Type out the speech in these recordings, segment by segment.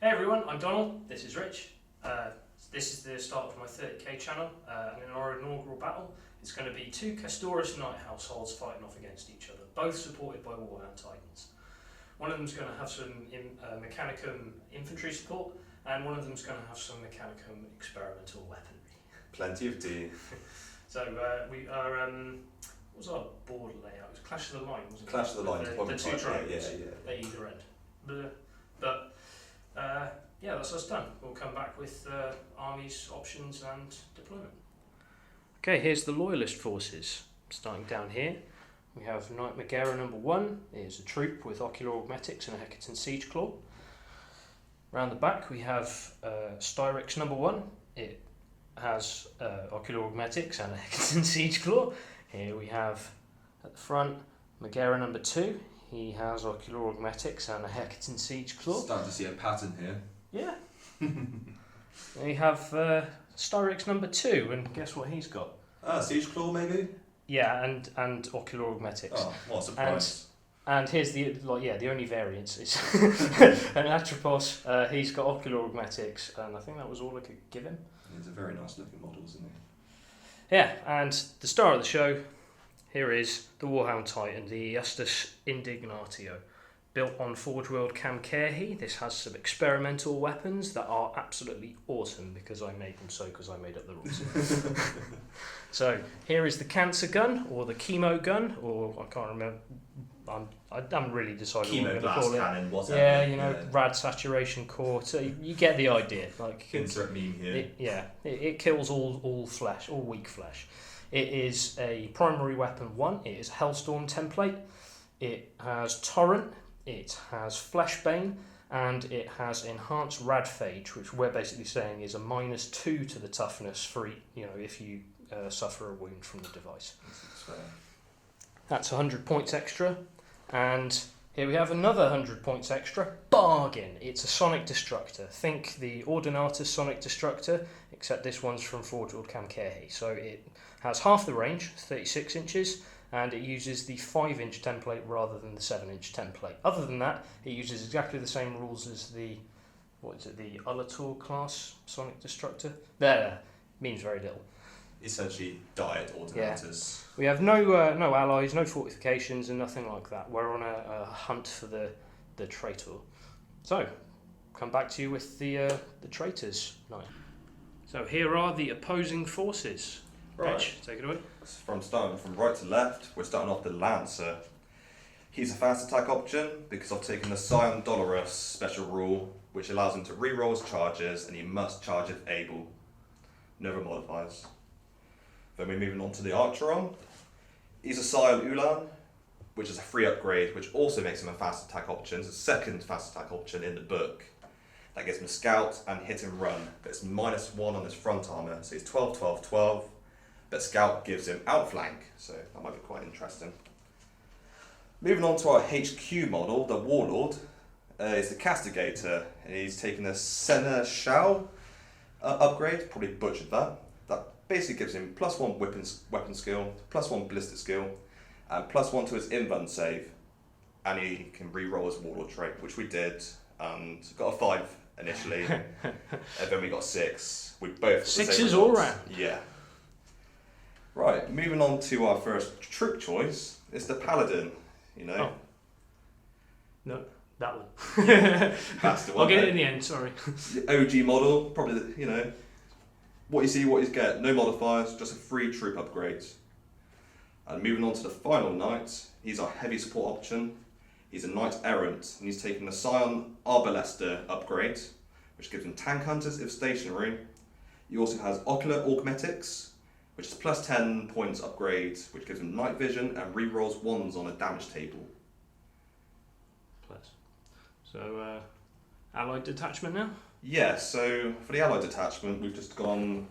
Hey everyone, I'm Donald, this is Rich. This is the start of my 30K channel, and in our inaugural battle, it's going to be two Castorus Knight households fighting off against each other, both supported by Warhound Titans. One of them's going to have some Mechanicum infantry support, and one of them's going to have some Mechanicum experimental weaponry. Plenty of tea. So we are, what was our board layout? It was Clash of the Line, wasn't it? Clash of the Line. The two triangles Yeah. at either end. But yeah, that's us done. We'll come back with armies, options and deployment. Okay, here's the Loyalist forces. Starting down here, we have Knight Megara number 1. It is a troop with ocular augmetics and a Hecaton siege claw. Round the back we have Styrex number 1. It has ocular augmetics and a Hecaton siege claw. Here we have at the front Megara number 2. He has ocular augmetics and a Hecaton siege claw. Starting to see a pattern here. Yeah. We have Styrex number 2, and guess what he's got? Siege claw maybe? Yeah, and ocular augmetics. Oh, what a surprise. And here's the only variance is an Atropos. He's got ocular augmetics, and I think that was all I could give him. He's a very nice looking model, isn't he? Yeah, and the star of the show, here is the Warhound Titan, the Iustus Indignatio. Built on Forge World Camcairhi. This has some experimental weapons that are absolutely awesome because I made them so because I made up the rules. So here is the cancer gun or the chemo gun, or I can't remember. I haven't really decided what I'm going to call it. Cannon, whatever. Yeah, you know, rad saturation core. So you get the idea. Like insert meme here. It kills all flesh, all weak flesh. It is a primary weapon 1. It is a Hellstorm template. It has Torrent. It has Fleshbane, and it has Enhanced Radphage, which we're basically saying is a -2 to the toughness for if you suffer a wound from the device. That's 100 points extra, and here we have another 100 points extra. Bargain! It's a Sonic Destructor. Think the Ordinatus Sonic Destructor, except this one's from Forge World Camcairhi. So it has half the range, 36 inches, and it uses the 5-inch template rather than the 7-inch template. Other than that, it uses exactly the same rules as the Ulator class Sonic Destructor. There, means very little. Essentially, diet Ordinatus. Yeah. We have no allies, no fortifications, and nothing like that. We're on a hunt for the traitor. So, come back to you with the traitors. So here are the opposing forces. Right. Rich, take it away. Starting from right to left, we're starting off the Lancer. He's a fast attack option because I've taken the Scion Dolorous special rule, which allows him to reroll his charges, and he must charge if able. No other modifiers. Then we're moving on to the Archeron. He's a Scion Ulan, which is a free upgrade, which also makes him a fast attack option. It's the second fast attack option in the book. That gives him Scout and Hit and Run, but it's -1 on his front armour, so he's 12, 12, 12. But Scout gives him Outflank, so that might be quite interesting. Moving on to our HQ model, the Warlord, is the Castigator, and he's taking a Seneschal upgrade, probably butchered that. That basically gives him +1 weapon skill, +1 ballistic skill, and +1 to his invuln save. And he can re-roll his Warlord trait, which we did, and got a 5 initially, and then we got 6. We both 6s all round. Yeah. Right, moving on to our first troop choice, it's the Paladin, Oh. No, that one. That's the one. I'll get it in the end, sorry. The OG model, probably, what you see, what you get. No modifiers, just a free troop upgrade. And moving on to the final knight, he's our heavy support option. He's a Knight Errant, and he's taking the Scion Arbalester upgrade, which gives him Tank Hunters if stationary. He also has Ocular Augmetics, which is +10 points upgrade, which gives him night vision and re-rolls 1s on a damage table. So, allied detachment now? Yeah, so for the allied detachment, we've just gone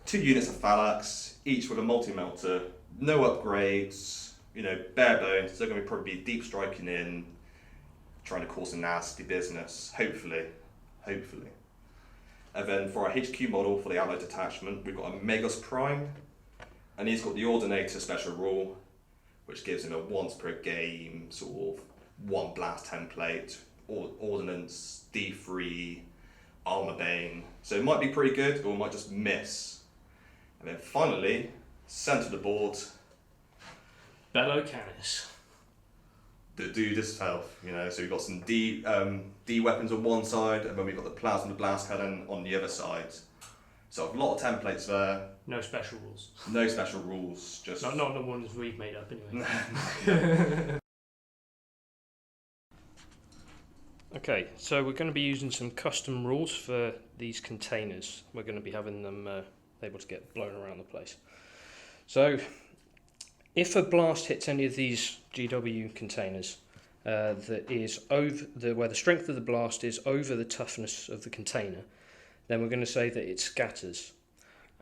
2 units of Phalanx, each with a multi-melter, no upgrades, bare bones. They're going to probably be deep striking in, trying to cause some nasty business, hopefully. And then for our HQ model for the allied detachment, we've got a Megos Prime, and he's got the Ordinator special rule, which gives him a once per game sort of 1 blast template, Ordnance, D3, Armor Bane. So it might be pretty good, or it might just miss. And then finally, centre of the board, Bello Canis. the dude himself, you know. So we've got some D weapons on one side, and then we've got the plasma blast cannon on the other side. So a lot of templates there. No special rules. No special rules. Just Not the ones we've made up anyway. Okay, so we're going to be using some custom rules for these containers. We're going to be having them able to get blown around the place. So, if a blast hits any of these GW containers that is over where the strength of the blast is over the toughness of the container, then we're going to say that it scatters.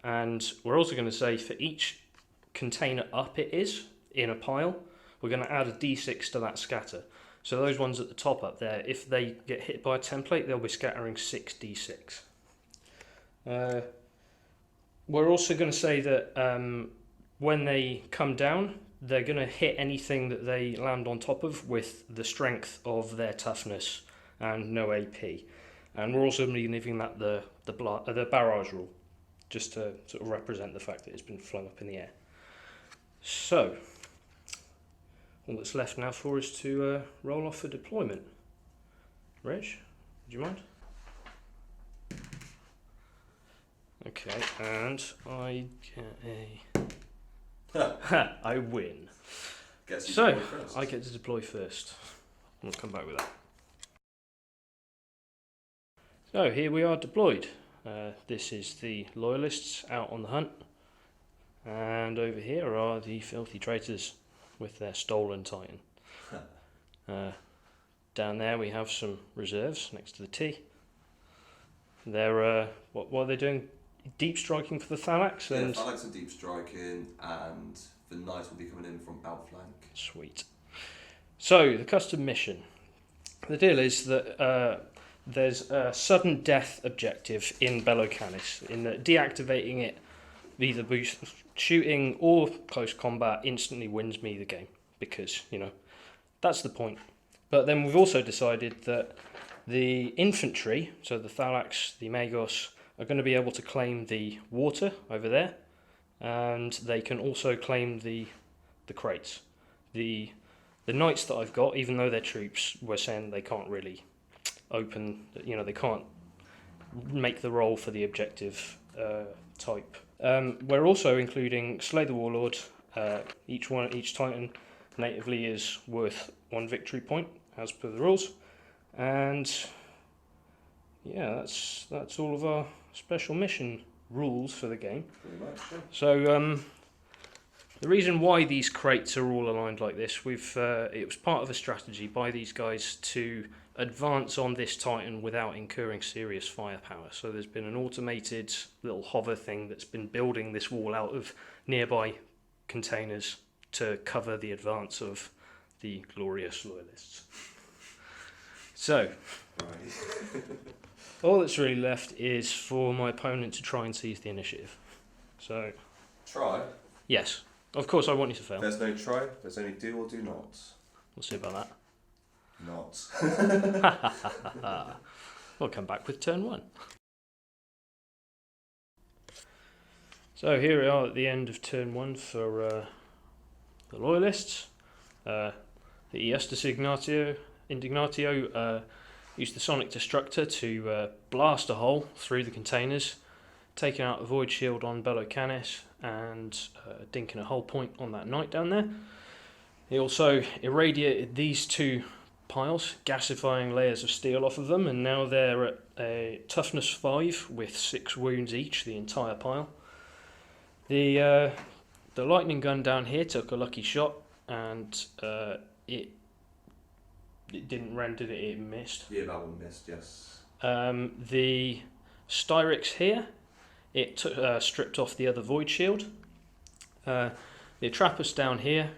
And we're also going to say for each container up it is in a pile, we're going to add a d6 to that scatter. So those ones at the top up there, if they get hit by a template, they'll be scattering 6d6. We're also going to say that when they come down, they're going to hit anything that they land on top of with the strength of their toughness and no AP. And we're also going to be leaving that the barrage rule, just to sort of represent the fact that it's been flung up in the air. So, all that's left now for us to roll off for deployment. Reg, would you mind? Okay, and I get a... I win. So, I get to deploy first. We'll come back with that. So, here we are deployed. This is the Loyalists out on the hunt. And over here are the filthy traitors with their stolen Titan. Down there we have some reserves next to the T. They're what are they doing? Deep striking for the Thalax? Yeah, and Thalax and deep striking, and the Knights will be coming in from outflank. Sweet. So the custom mission. The deal is that there's a sudden death objective in Bello Canis, in that deactivating it either boost shooting or close combat instantly wins me the game, because, you know, that's the point. But then we've also decided that the infantry, so the Thalax, the Magos, are going to be able to claim the water over there, and they can also claim the crates. The knights that I've got, even though they're troops, we're saying they can't really open, you know, they can't make the roll for the objective type. We're also including Slay the Warlord. Each Titan natively is worth 1 victory point as per the rules, and yeah, that's all of our special mission rules for the game. Pretty much, yeah. So the reason why these crates are all aligned like this, it was part of a strategy by these guys to advance on this Titan without incurring serious firepower. So there's been an automated little hover thing that's been building this wall out of nearby containers to cover the advance of the glorious Loyalists. So, Right. all that's really left is for my opponent to try and seize the initiative. So, Try. yes, of course I want you to fail. There's no try, there's only do or do not. We'll see about that. Not. We'll come back with turn 1. So here we are at the end of turn 1 for the Loyalists. The Iustus Indignatio used the Sonic Destructor to blast a hole through the containers, taking out a Void Shield on Bello Canis and dinking a hull point on that knight down there. He also irradiated these two piles, gasifying layers of steel off of them, and now they're at a toughness 5 with 6 wounds each, the entire pile. The lightning gun down here took a lucky shot, and it didn't render it, it missed. Yeah, that one missed, yes. The Styrix here, it stripped off the other Void Shield. The Attrapus down here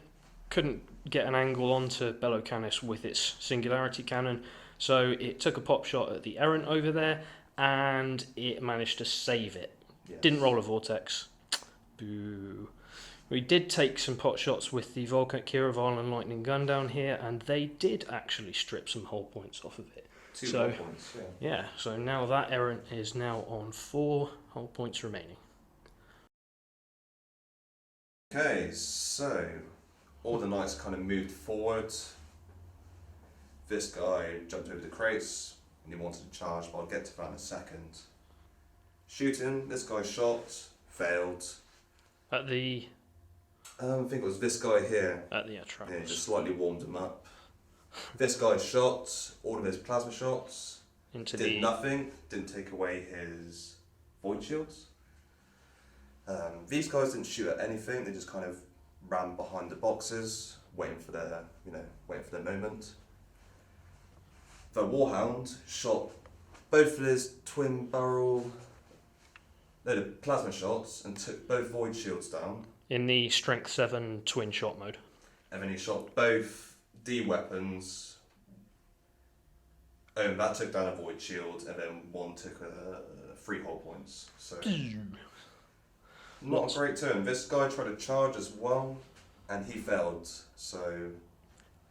couldn't get an angle onto Bello Canis with its Singularity Cannon, so it took a pop shot at the Errant over there, and it managed to save it. Yes. Didn't roll a Vortex. Boo. We did take some pot shots with the Volkite Kiroval and Lightning Gun down here, and they did actually strip some hull points off of it. 2 hull points, yeah. Yeah, so now that errant is now on 4 hull points remaining. Okay, so all the knights kind of moved forward. This guy jumped over the crates and he wanted to charge, but I'll get to that in a second. Shooting, this guy shot, failed. At the... I think it was this guy here. At the Atropos. Yeah, just slightly warmed him up. This guy shot all of his plasma shots. Did nothing, didn't take away his void shields. These guys didn't shoot at anything, they just kind of ran behind the boxes, waiting for their moment. The Warhound shot both of his the plasma shots and took both void shields down. In the Strength 7 twin shot mode. And then he shot both D weapons. That took down a void shield, and then one took 3 hull points. So not a great turn. This guy tried to charge as well, and he failed. So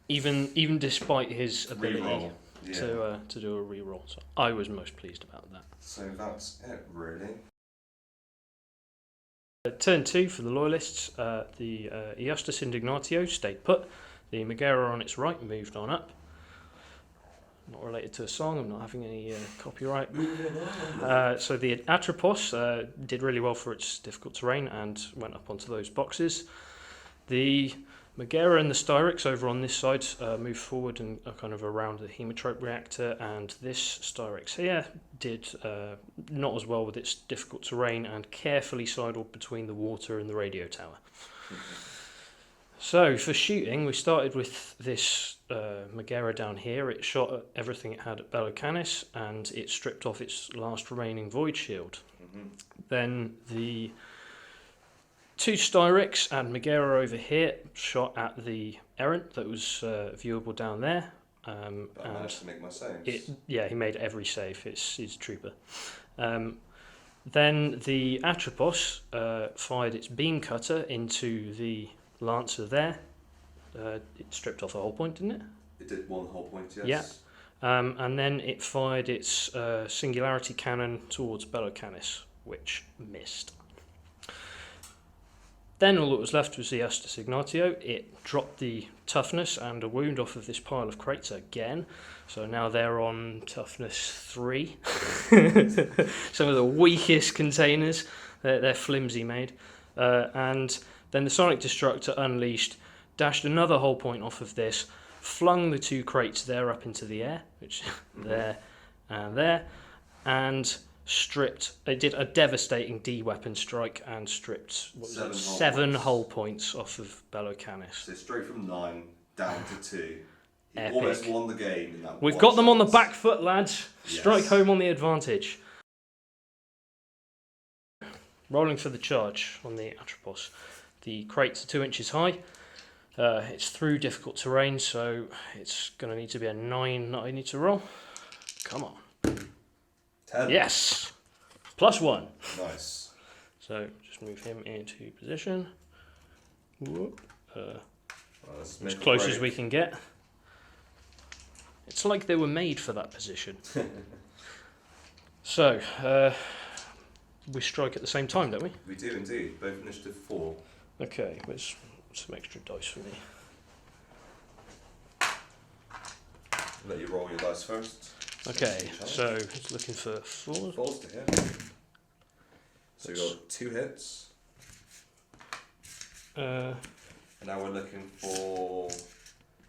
even despite his ability reroll, to do a reroll, so I was most pleased about that. So that's it, really. Turn 2 for the Loyalists. The Iustus Indignatio stayed put. The Megara on its right moved on up. Not related to a song, I'm not having any copyright. So the Atropos did really well for its difficult terrain and went up onto those boxes. The Megara and the Styrex over on this side moved forward and kind of around the Hemotrope reactor, and this Styrex here did not as well with its difficult terrain and carefully sidled between the water and the radio tower. So for shooting, we started with this Megara down here. It shot at everything it had at Bello Canis, and it stripped off its last remaining void shield. Then the 2 Styrex and Megara over here shot at the errant that was viewable down there. But I managed to make my saves. He made every save. He's a trooper. Then the Atropos fired its beam cutter into the Lancer there. It stripped off a hull point, didn't it? It did 1 hull point, yes. Yeah. And then it fired its Singularity Cannon towards Bello Canis, which missed. Then all that was left was the Iustus Indignatio. It dropped the toughness and a wound off of this pile of crates again. So now they're on toughness 3. Some of the weakest containers. They're flimsy made. And then the Sonic Destructor unleashed, dashed another hull point off of this, flung the 2 crates there up into the air, which there, and stripped. It did a devastating D weapon strike and stripped 7 hull points off of Bello Canis. So straight from 9 down to 2. He Epic. almost won the game in that. We've got them on the back foot, lads. Strike home on the advantage. Rolling for the charge on the Atropos. The crates are 2 inches high. It's through difficult terrain, so it's going to need to be a 9 that I need to roll. Come on. 10. Yes! +1. Nice. So just move him into position. Whoop. As close as we can get. It's like they were made for that position. So, we strike at the same time, don't we? We do indeed. Both initiative 4. Okay, there's some extra dice for me. Let you roll your dice first. Okay, so it's looking for 4. 4s to hit. So we've got 2 hits. And now we're looking for...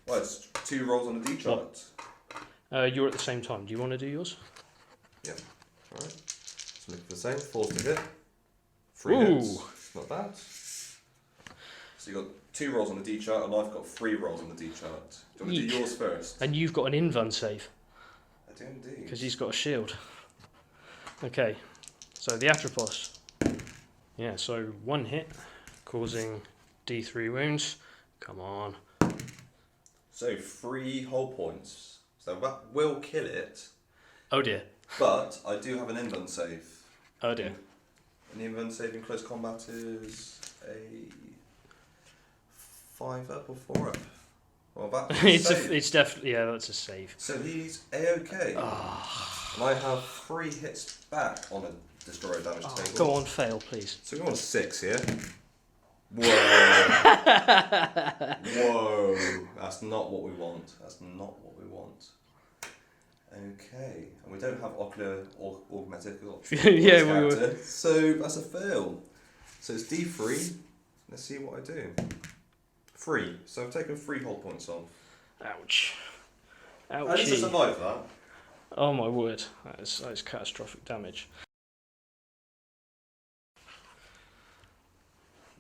Well, it's 2 rolls on the D chart. You're at the same time. Do you want to do yours? Yep. Alright. So looking for the same. 4s to hit. 3 hits. Not bad. So you've got 2 rolls on the D chart, and I've got 3 rolls on the D chart. Do you want to do yours first? And you've got an invuln save. I do indeed. Because he's got a shield. Okay, so the Atropos. Yeah, so 1 hit, causing D3 wounds. Come on. So 3 hull points. So that will kill it. Oh dear. But I do have an invuln save. Oh dear. An invuln save in close combat is a 5 up or 4 up. Well, that's it's definitely, yeah, that's a save. So he's A-OK. And I have 3 hits back on a destroyer damage table. Go on, fail, please. So we're on 6 here. Whoa. Whoa. That's not what we want. That's not what we want. Okay. And we don't have ocular or augmented. Yeah, we were. So that's a fail. So it's D3. Let's see what I do. 3. So I've taken 3 hull points off. Ouch. I need to survive that. Oh my word. That is catastrophic damage.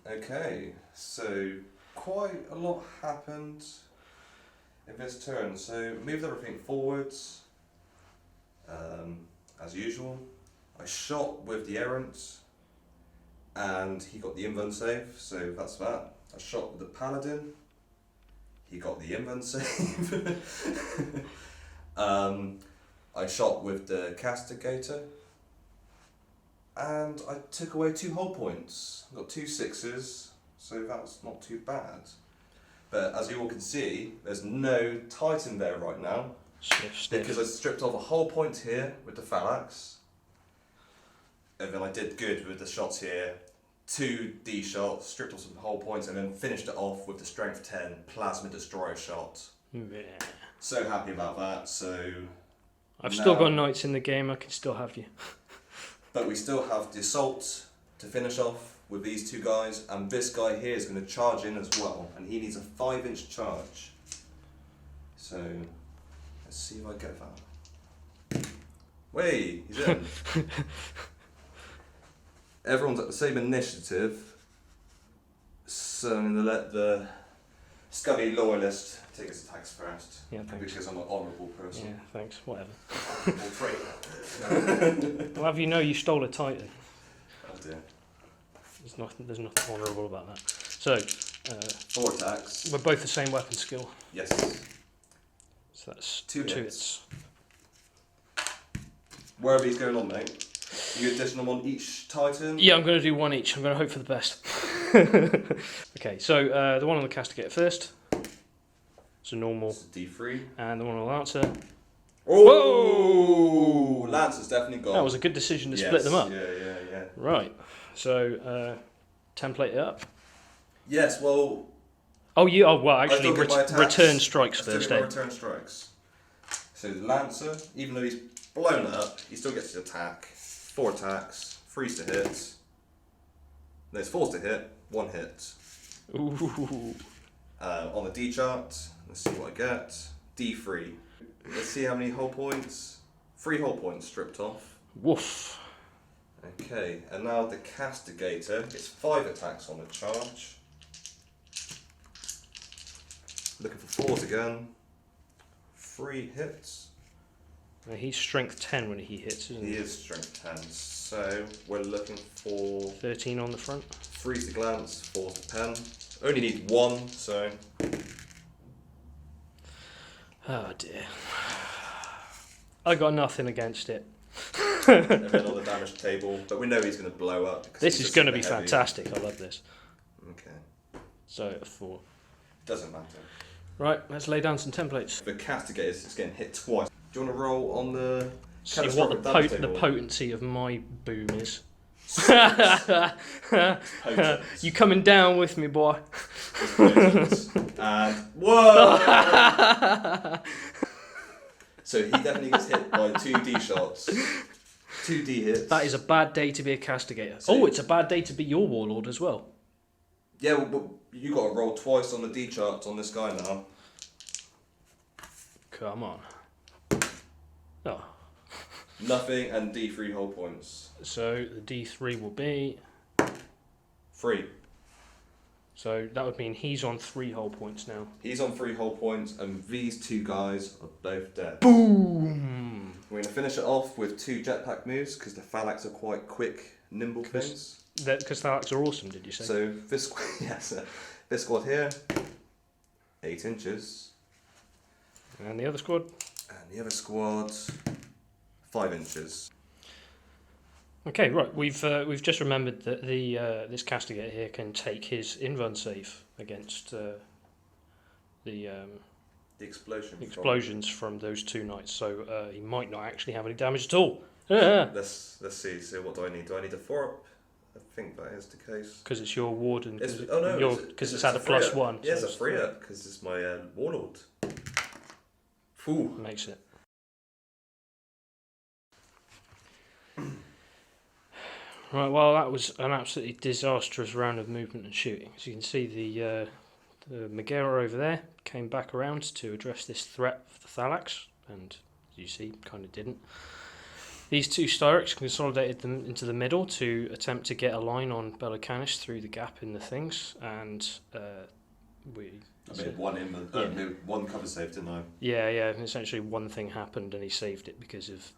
Okay, so quite a lot happened in this turn. So moved everything forwards, as usual. I shot with the errant, and he got the invuln save, so that's that. I shot with the paladin, he got the invuln save. I shot with the castigator, and I took away 2 hull points. I got 2 6s, so that was not too bad. But as you all can see, there's no Titan there right now. Stiff. Because I stripped off a hull point here with the phalanx. And then I did good with the shots here. 2 D shots, stripped off some hull points, and then finished it off with the strength 10 plasma destroyer shot. Yeah. So happy about that. So I've still got knights in the game, I can still have you. But we still have the assault to finish off with these 2 guys, and this guy here is going to charge in as well, and he needs a 5-inch charge. So let's see if I get that. Wait, he's in. Everyone's at the same initiative, so I'm going to let the scummy loyalist take his attacks first. Yeah, thanks. Because I'm an honourable person. Yeah, thanks, whatever. Traitor. I'll have you know you stole a Titan. Oh dear. There's nothing honourable about that. So, 4 attacks. we're both the same weapon skill. Yes. So that's 2 2 hits. Wherever he's going on, mate. You addition them on each Titan? Yeah, I'm going to do 1 each. I'm going to hope for the best. Okay, so the one on the castigator first. It's a normal. It's a D3. And the one on the Lancer. Oh! Whoa! Lancer's definitely gone. That was a good decision to split them up. Yeah. Right, so template it up. Yes, well... well, actually, return strikes first, eh? Return strikes. So the Lancer, even though he's blown up, he still gets to attack. 4 attacks, 3's to hit. No, it's 4's to hit, 1 hit. Ooh. On the D chart, let's see what I get. D3. Let's see how many hull points. 3 hull points stripped off. Woof. Okay, and now the castigator gets 5 attacks on the charge. Looking for 4s again. 3 hits. Now, he's strength 10 when he hits, isn't he? He is strength 10, so we're looking for 13 on the front. 3's to glance, 4's to pen. Only need 1, so. Oh dear. I got nothing against it. And then on the damage table, but we know he's going to blow up. This is going to be fantastic. I love this. Okay. So, a 4. Doesn't matter. Right, let's lay down some templates. The castigator is getting hit twice. Do you want to roll on the See what catastrophic damage table? the potency of my boom is. Potent. You coming down with me, boy? And whoa! So he definitely gets hit by 2 D shots. 2 D hits. That is a bad day to be a castigator. So it's a bad day to be your warlord as well. Yeah, well, you got to roll twice on the D chart on this guy now. Come on. Oh. Nothing and D3 hull points. So the D3 will be 3. So that would mean he's on 3 hull points now. He's on 3 hull points, and these 2 guys are both dead. Boom! We're going to finish it off with 2 jetpack moves, because the phalanx are quite quick, nimble things. Because phalanx are awesome, did you say? So this, this squad here, 8 inches. And the other squad? And the other squad, 5 inches. Okay, right. We've just remembered that the this castigator here can take his invuln save against the explosions from those 2 knights, so he might not actually have any damage at all. Let's see. So what do I need? Do I need a 4-up? I think that is the case. Because it's your warden. Because it's at a +1. Yeah, it's a 3-up because it's my warlord. Ooh. Makes it. Right, well, that was an absolutely disastrous round of movement and shooting. As you can see, the Megara over there came back around to address this threat of the Thalax, and as you see, kind of didn't. These 2 Styrics consolidated them into the middle to attempt to get a line on Bello Canis through the gap in the things, and we... I made one cover save, didn't I? Yeah, and essentially one thing happened and he saved it because of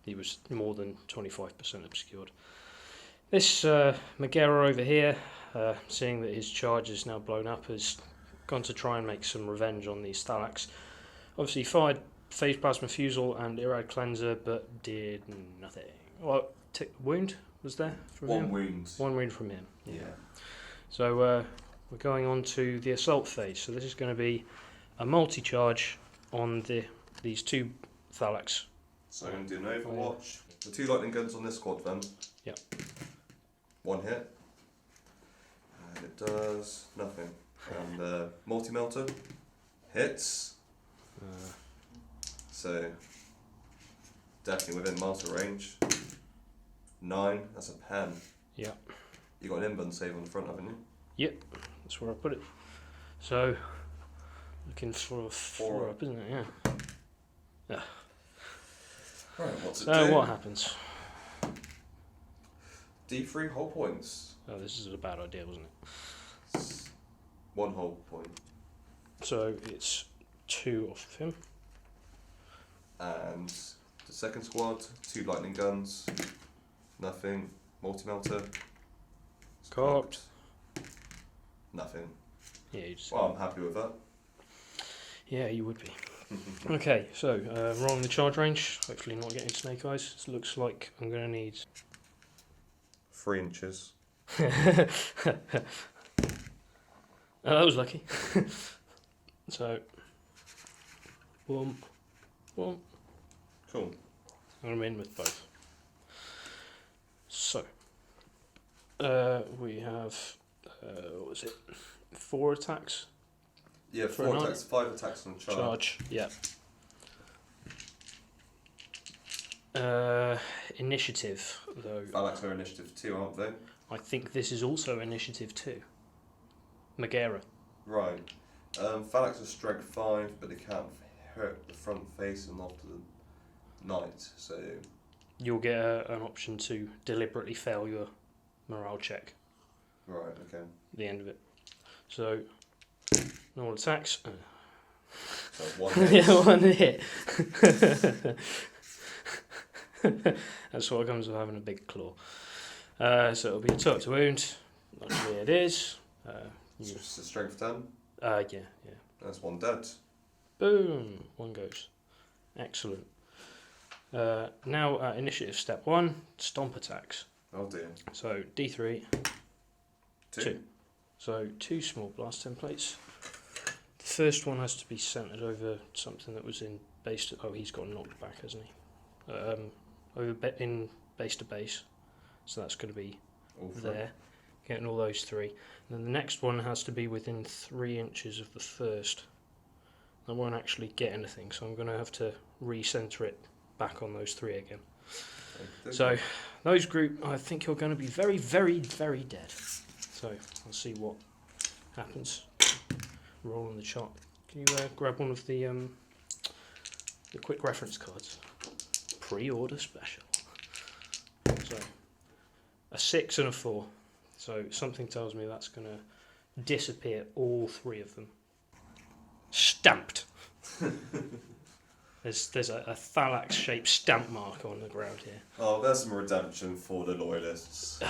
he was more than 25% obscured. This Megara over here, seeing that his charge is now blown up, has gone to try and make some revenge on these Thalax. Obviously fired Phase Plasma Fusel and Irrad Cleanser, but did nothing. Well, wound was there from him? One wound from him. Yeah. So we're going on to the assault phase. So this is going to be a multi-charge on these 2 Thalax. So I'm going to do an Overwatch. The 2 lightning guns on this squad then. Yep. 1 hit. And it does nothing. And multi-melter hits. So definitely within master range. 9, that's a pen. Yep. You got an invuln save on the front, haven't you? Yep, that's where I put it. So looking for a 4-up, isn't it? Yeah. Right, what's it So do? what happens? D3 whole points. Oh, this is a bad idea, wasn't it? 1 whole point. So it's 2 off of him. And the second squad, 2 lightning guns, nothing. Multi-melter. Cocked. Nothing. Yeah, you just... Well, I'm happy with that. Yeah, you would be. Okay, so rolling the charge range. Hopefully not getting snake eyes. This looks like I'm going to need 3 inches. Oh, that was lucky. So, boom. Cool. I'm in with both. So, we have, what was it? 4 attacks? Yeah, 4 attacks, 5 attacks on charge. Yeah. Initiative, though. Thalax are initiative 2, aren't they? I think this is also initiative 2. Megara. Right. Thalax are strength 5, but they can't hurt the front face and after the knight, so... You'll get an option to deliberately fail your morale check. Right, okay. At the end of it. So, normal attacks. So 1 hit. Yeah, 1 hit. That's what comes with having a big claw. So it'll be a top to wound. Luckily it is. It's just a strength 10. Yeah. That's 1 dead. Boom. 1 goes. Excellent. Now initiative step 1, stomp attacks. Oh dear. So D3. 2. So 2 small blast templates. The first one has to be centered over something that was in base to... Oh, he's got knocked back, hasn't he? In base to base. So that's going to be All 3. there. Getting all those 3. And then the next one has to be within 3 inches of the first. I won't actually get anything, so I'm going to have to recenter it back on those 3 again. Okay. So those group, I think you're going to be very, very, very dead. So I'll see what happens. Rolling the chart. Can you grab one of the quick reference cards? Pre-order special. So a 6 and a 4. So something tells me that's going to disappear all 3 of them. Stamped. There's a Thalax-shaped stamp mark on the ground here. Oh, there's some redemption for the Loyalists.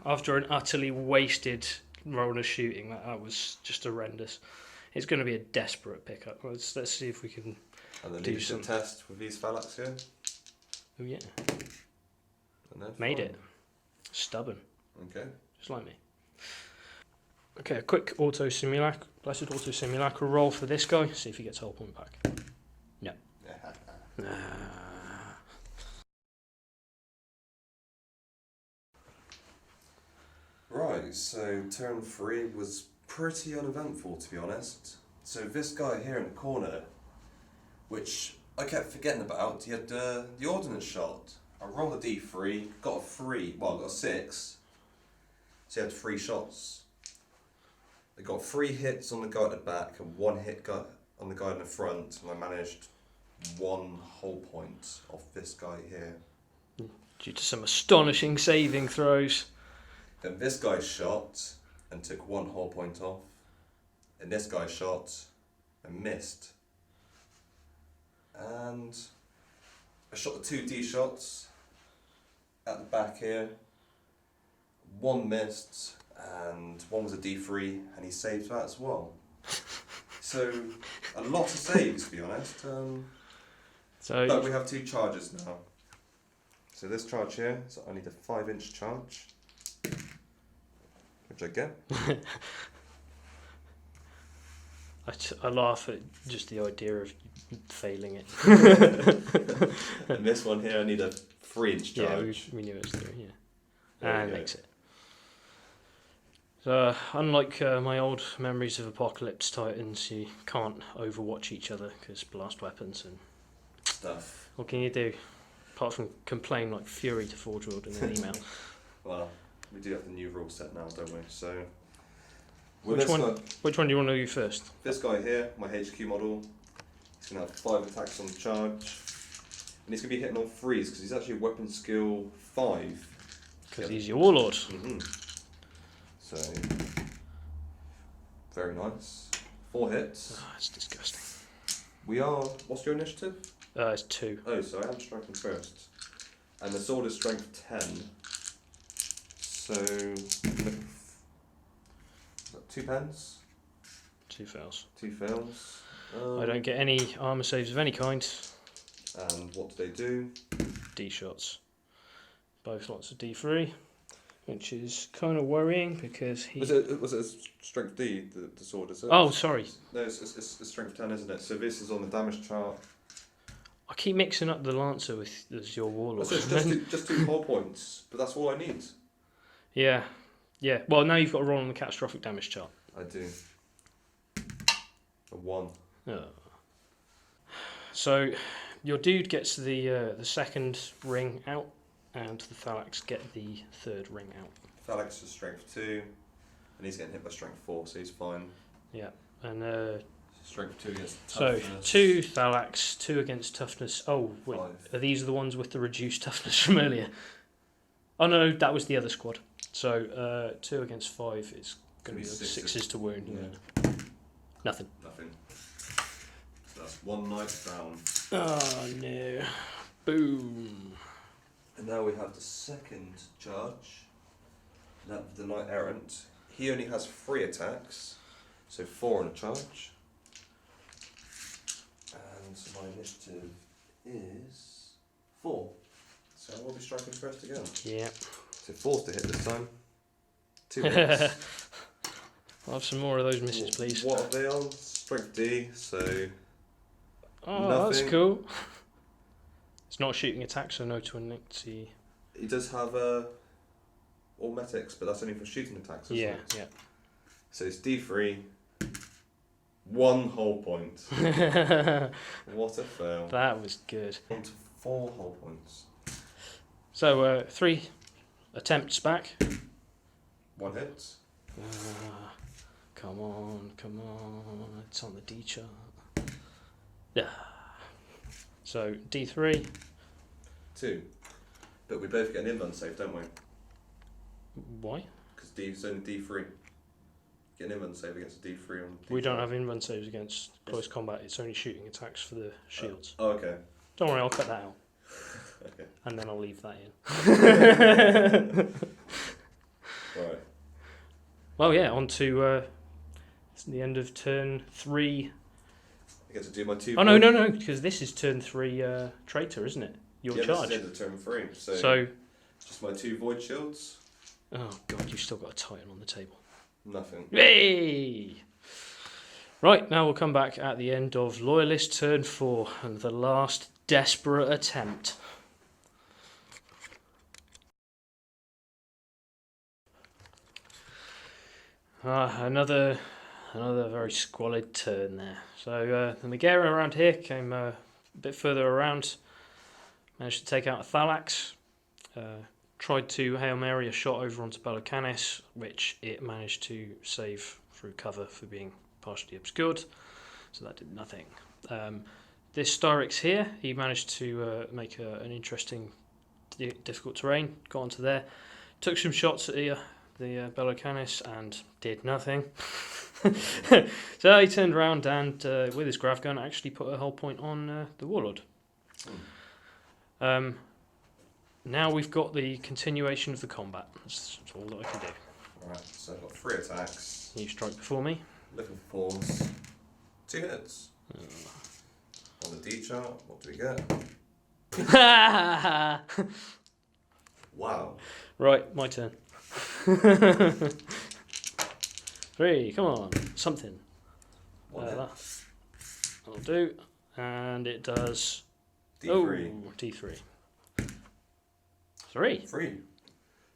After an utterly wasted roll of shooting, that was just horrendous. It's going to be a desperate pickup. Let's see if we can And the do leadership some... test with these Thalax here. Oh yeah. And then Made fine. it. Stubborn. Okay. Just like me. Okay, a quick blessed auto simulacral roll for this guy. See if he gets a whole point back. No. Right, so turn 3 was pretty uneventful, to be honest. So this guy here in the corner, which I kept forgetting about, he had the ordnance shot. I rolled a d3, got a 3, well, I got a 6. So he had 3 shots. I got 3 hits on the guy at the back and 1 hit on the guy in the front, and I managed 1 whole point off this guy here. Due to some astonishing saving throws. Then this guy shot and took 1 whole point off. And this guy shot and missed. And I shot the 2D shots at the back here. 1 missed and 1 was a D3 and he saved that as well. So a lot of saves, to be honest. But we have 2 charges now. So this charge here is only the 5-inch charge, which I get. I laugh at just the idea of failing it. And this one here, I need a 3-inch charge. Yeah, we knew it was 3, yeah. There we And go. makes it. So, unlike my old memories of Apocalypse Titans, you can't overwatch each other because blast weapons and Stuff. what can you do? Apart from complain like fury to Forge World in an email. Well, we do have the new rule set now, don't we? So, Which this one? guy, Which one do you want to do first? this guy here, my HQ model, he's going to have 5 attacks on the charge. And he's going to be hitting on 3s because he's actually weapon skill 5. Because he's your warlord. Mm-hmm. So, very nice. 4 hits. Oh, it's disgusting. We are. What's your initiative? It's 2. Oh, so I am striking first. And the sword is strength 10. So, is that 2 pens? 2 fails. 2 fails. I don't get any armour saves of any kind. And what do they do? D shots. Both lots of D3. Which is kind of worrying because he... Was it a strength D, the sword, is it? Oh, sorry. No, it's strength 10, isn't it? So this is on the damage chart. I keep mixing up the Lancer with as your warlord. So it's just 2 whole points, but that's all I need. Yeah. Yeah. Well, now you've got to roll on the catastrophic damage chart. I do. A 1. Oh. So, your dude gets the second ring out, and the Thalax get the third ring out. Thalax is strength 2, and he's getting hit by strength 4, so he's fine. Yeah. And Strength 2 against so toughness. 2 Thalax, 2 against toughness. Oh, wait. 5. Are these the ones with the reduced toughness from earlier? Oh no, that was the other squad. So 2 against 5 is going to be 6s to wound. Yeah. Nothing. Nothing. So that's 1 knight down. Oh no. Boom. And now we have the second charge. That the Knight Errant. He only has 3 attacks, so 4 on a charge. And so my initiative is 4. So I will be striking first again. Yeah. So 4's to hit this time. 2 hits. I'll have some more of those misses, please. What are they on? Strength D, so Oh, nothing. that's cool. It's not a shooting attack, so no to a Nixie. he does have all metics, but that's only for shooting attacks, isn't it? Yeah. So it's D3, 1 whole point. What a fail. That was good. 1 to 4 whole points. So 3 attempts back. 1 hit. Come on. It's on the D chart. Yeah. So D3. 2. But we both get an invuln save, don't we? Why? Because it's only D3. Get an invuln save against a D3 on D3. We don't have invuln saves against close combat. It's only shooting attacks for the shields. Oh, okay. Don't worry, I'll cut that out. Okay. And then I'll leave that in. Right. Well, yeah, on to it's the end of turn 3. I get to do my 2 Oh, no, because this is turn 3 Traitor, isn't it? Your yeah, charge. this is the end of turn 3. So Just my 2 void shields. Oh god, you've still got a Titan on the table. Nothing. Hey! Right, now we'll come back at the end of Loyalist Turn 4 and the last desperate attempt. Another very squalid turn there. So the Megara around here came a bit further around, managed to take out a Thalax, tried to Hail Mary a shot over onto Bello Canis, which it managed to save through cover for being partially obscured, so that did nothing. This Styrix here, he managed to make an interesting difficult terrain, got onto there, took some shots at the Bello Canis and did nothing. So he turned around and with his grav gun actually put a hull point on the Warlord. Now we've got the continuation of the combat. That's all that I can do. Alright, so I've got 3 attacks. You strike before me. Looking for force. 2 hits. On the D chart, what do we get? Wow. Right, my turn. 3, come on, something. That'll do. And it does... D3. Oh, D3. 3. 3.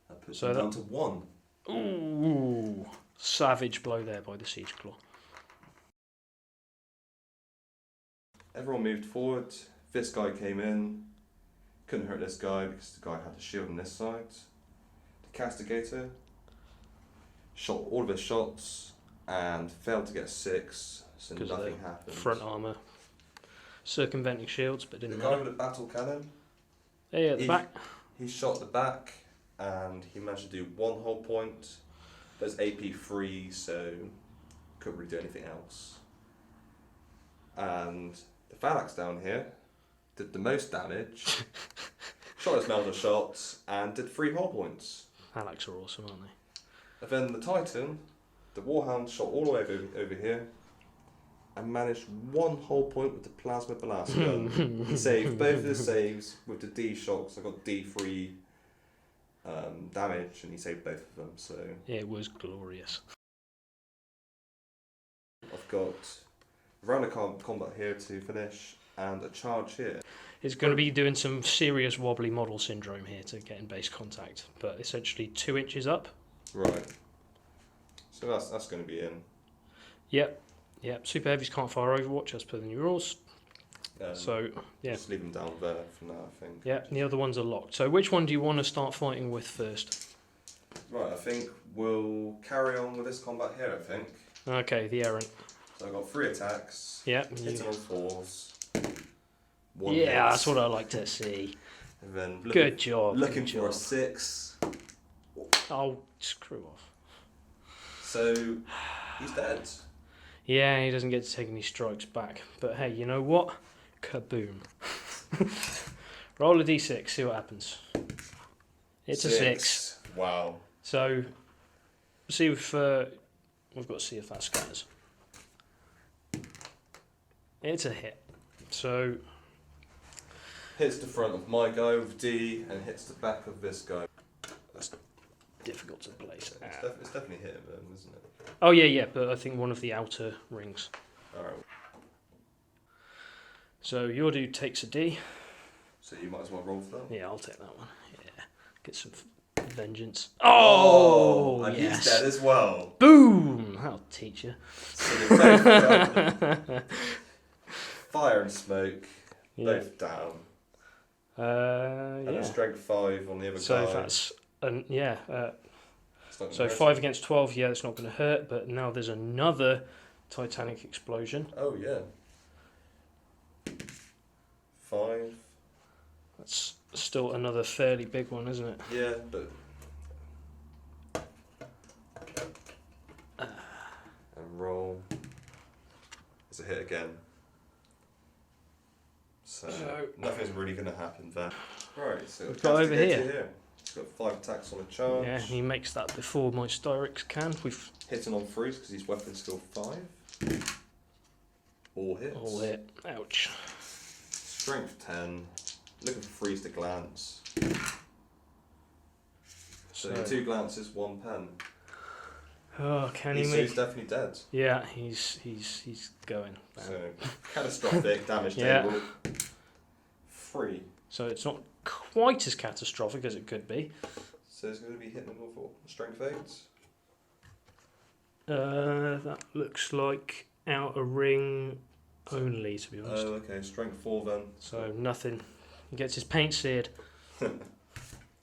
That puts So it down to 1. Ooh, savage blow there by the Siege Claw. Everyone moved forward. This guy came in. Couldn't hurt this guy because the guy had the shield on this side. The Castigator shot all of his shots and failed to get 6, so nothing happened. Front armour, circumventing shields, but didn't The guy matter. with the battle cannon. Hey, at the back. He shot the back and he managed to do 1 hull point. There's AP free, so couldn't really do anything else. And the Phalanx down here did the most damage, shot his melter shots, and did 3 hull points. Alex are awesome, aren't they? And then the Titan, the Warhound, shot all the way over here and managed 1 hull point with the Plasma Blast gun. He saved both of his saves with the D shocks. I got D3 damage, and he saved both of them. So It was glorious. I've got a round of combat here to finish, and a charge here. It's going to be doing some serious wobbly model syndrome here to get in base contact, but essentially 2 inches up. Right. So that's going to be in. Yep. Super heavies can't fire Overwatch as per the new rules. So yeah. Just leave them down there for now, I think. Yeah, and the other ones are locked. So which one do you want to start fighting with first? Right, I think we'll carry on with this combat here, I think. Okay, the errant. So I've got 3 attacks. Yeah. Hitting on 4s. 1 Yeah, hit. that's what I like to see. And then Good job. Looking good for a job. 6. Oh, screw off. So he's dead. Yeah, he doesn't get to take any strikes back. But hey, you know what? Kaboom. Roll a d6, see what happens. It's a 6. Wow. So, see if we've got to see if that scatters. It's a hit. So Hits the front of my guy with D and hits the back of this guy. that's difficult to place. It's definitely hitting them, isn't it? Oh yeah, but I think one of the outer rings. Alright. So your dude takes a D. So you might as well roll for that. Yeah, I'll take that one. Yeah, get some vengeance. Oh, and yes. he's dead as well. Boom! That'll teach you. So they're both down. Fire and smoke, Yeah. both down. And a Yeah. strength 5 on the other So guy. that's It's not so gonna hurt 5 against 12. Yeah, it's not going to hurt. But now there's another Titanic explosion. him. Oh yeah. 5. That's still another fairly big one, isn't it? Yeah, but. And roll. It's a hit again. So nothing's really going to happen there. Right, so We've got over Castigator here. He's got 5 attacks on a charge. Yeah, he makes that before my Styrix can. We've Hitting on 3s because his weapon's still 5. All hits. all hit. Ouch. Strength 10. Looking for freeze to glance. So 2 glances, 1 pen. Oh, can he So make? he's definitely dead. Yeah, he's going. Man. So catastrophic damage Yeah. table. 3. So it's not quite as catastrophic as it could be. So it's going to be hitting with what? Strength 8. That looks like outer ring only, to be honest. Oh, okay. Strength 4 then. So nothing. He gets his paint seared.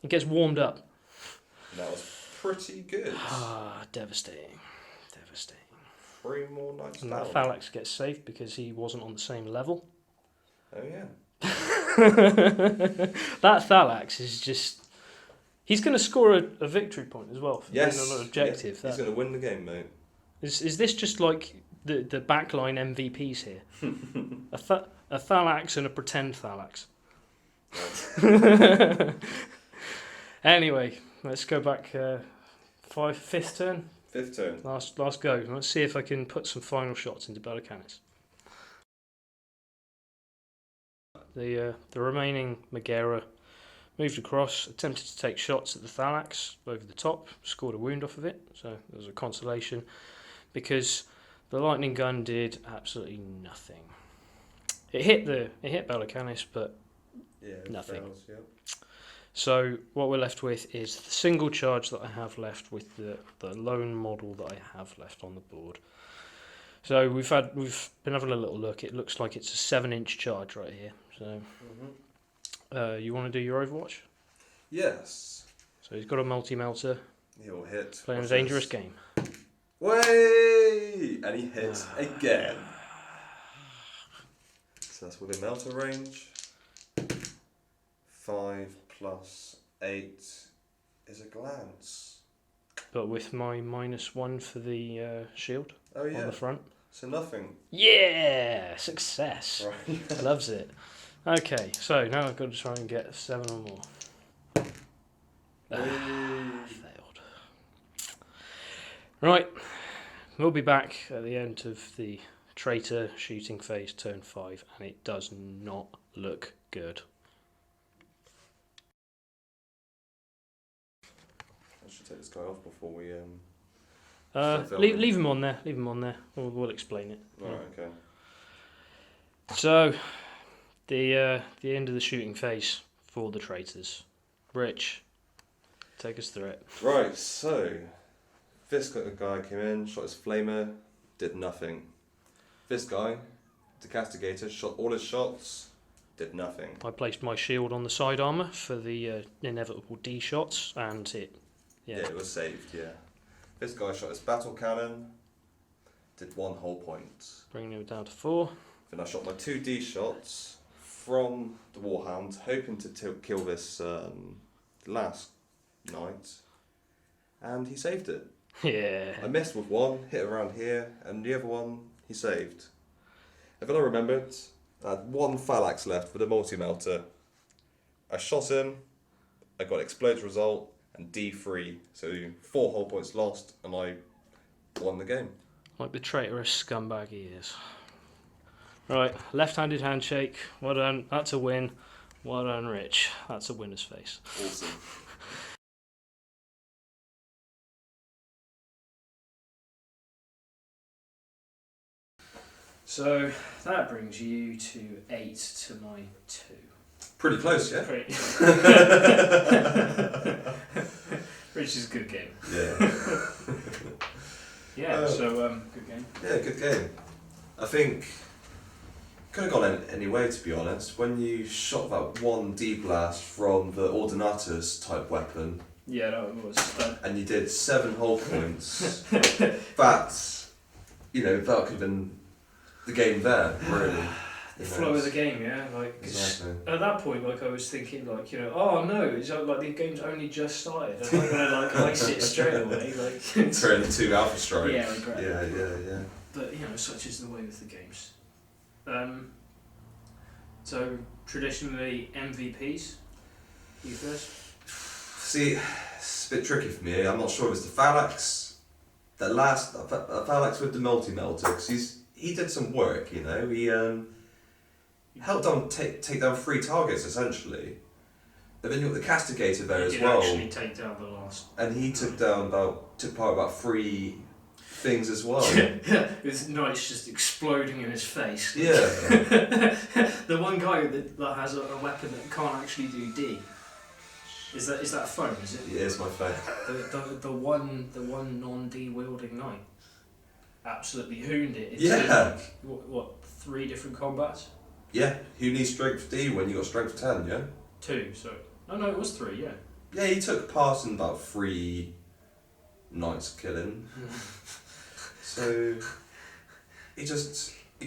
He gets warmed up. That was pretty good. Ah, devastating. Devastating. 3 more knights And down. that Phalanx gets saved because he wasn't on the same level. Oh yeah. That Phalanx is just... He's going to score a victory point as well for being Yes. on an objective. Yeah. He's going to win the game, mate. Is this just like the backline MVPs here? a Phalanx and a pretend Phalanx. Anyway, let's go back. 5th turn. 5th turn. Last go. Let's see if I can put some final shots into Bello Canis. The remaining Megara moved across, attempted to take shots at the Phalanx over the top, scored a wound off of it, so there was a consolation because the lightning gun did absolutely nothing. It hit Bello Canis, but nothing. Fails, yeah. So what we're left with is the single charge that I have left with the lone model that I have left on the board. So we've been having a little look. It looks like it's a 7-inch charge right here. So you want to do your Overwatch? Yes. So he's got a multi-melter, He'll hit. playing a Watch dangerous this. game. Way! And he hits again. So that's within melter range. 5 plus 8 is a glance. But with my -1 for the shield Oh yeah. on the front. So nothing. Yeah! Success! Right. Loves it. Okay, so now I've got to try and get 7 or more. Failed. Right, we'll be back at the end of the traitor shooting phase, turn 5, and it does not look good. I should take this guy off before we Leave him on there. Leave him on there. We'll explain it. Right, okay. So, the end of the shooting phase for the traitors. Rich, take us through it. Right, so this guy came in, shot his flamer, did nothing. This guy, the castigator, shot all his shots, did nothing. I placed my shield on the side armour for the inevitable D shots, and Yeah, it was saved, yeah. This guy shot his battle cannon, did 1 whole point. bringing him down to 4. Then I shot my 2 D shots from the Warhound, hoping to kill this last knight, and he saved it. Yeah. I missed with 1, hit around here, and the other one he saved. And then I remembered I had 1 Phalanx left with a multi-melter. I shot him, I got explode result, and D3, so 4 whole points lost, and I won the game. Like the traitorous scumbag he is. Right, left-handed handshake. Well done. That's a win. Well done, Rich. That's a winner's face. Awesome. So that brings you to 8 to my 2. Pretty close, yeah? Rich is a good game. Yeah. Yeah, so good game. Yeah, good game. I think could have gone any way, to be honest. When you shot that 1 D-blast from the Ordinatus type weapon, Yeah, that was. and you did 7 whole points, that, that could have been the game there, really. The flow of the game, yeah. Like Exactly. at that point, like I was thinking, like oh no, it's like the game's only just started. I'm not gonna ice it straight away, like. Turn into Alpha Strike. Yeah, regret. Yeah. But such is the way with the games. So traditionally MVPs. You first. See, it's a bit tricky for me. I'm not sure if it's the Phalanx. That last Phalanx with the multi-melter, because he did some work. He helped take down 3 targets essentially. And then you got the Castigator there as He did well. actually take down the last. And he took part about 3 things as well. His knight's just exploding in his face. Yeah. The one guy that has a weapon that can't actually do D. Is that a phone? Is it? Yeah, it's my favourite. The one non-D wielding knight. Absolutely hooned it. Into Yeah. What 3 different combats? Yeah, who needs strength D when you got strength 10, yeah? 2, sorry. No, it was 3, yeah. Yeah, he took part in about 3 knights killing. So, he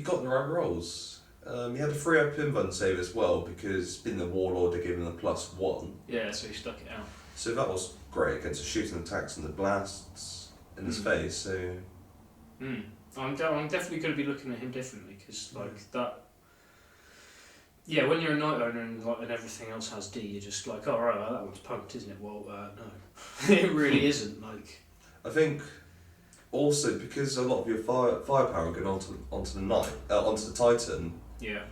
got the right rolls. He had a 3-up invuln save as well because being the warlord they gave him the +1. Yeah, so he stuck it out. So that was great against the shooting attacks and the blasts in his face, so... I'm definitely going to be looking at him differently because like that. Yeah, when you're a knight owner and everything else has D, you're just like, oh right, well, that one's punked, isn't it? Well, no, it really isn't. Like, I think also because a lot of your firepower going onto the Titan. yeah,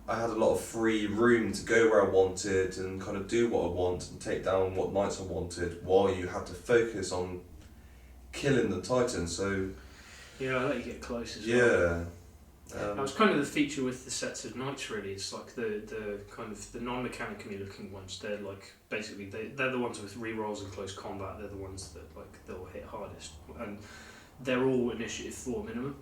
I had a lot of free room to go where I wanted and kind of do what I want and take down what knights I wanted, while you had to focus on killing the Titan. So yeah, I let you get close as well. yeah. That was kind of the feature with the sets of knights. Really, it's like the kind of the non-mechanically looking ones. They're like basically they're the ones with rerolls and close combat. They're the ones that like they'll hit hardest, and they're all initiative 4 minimum.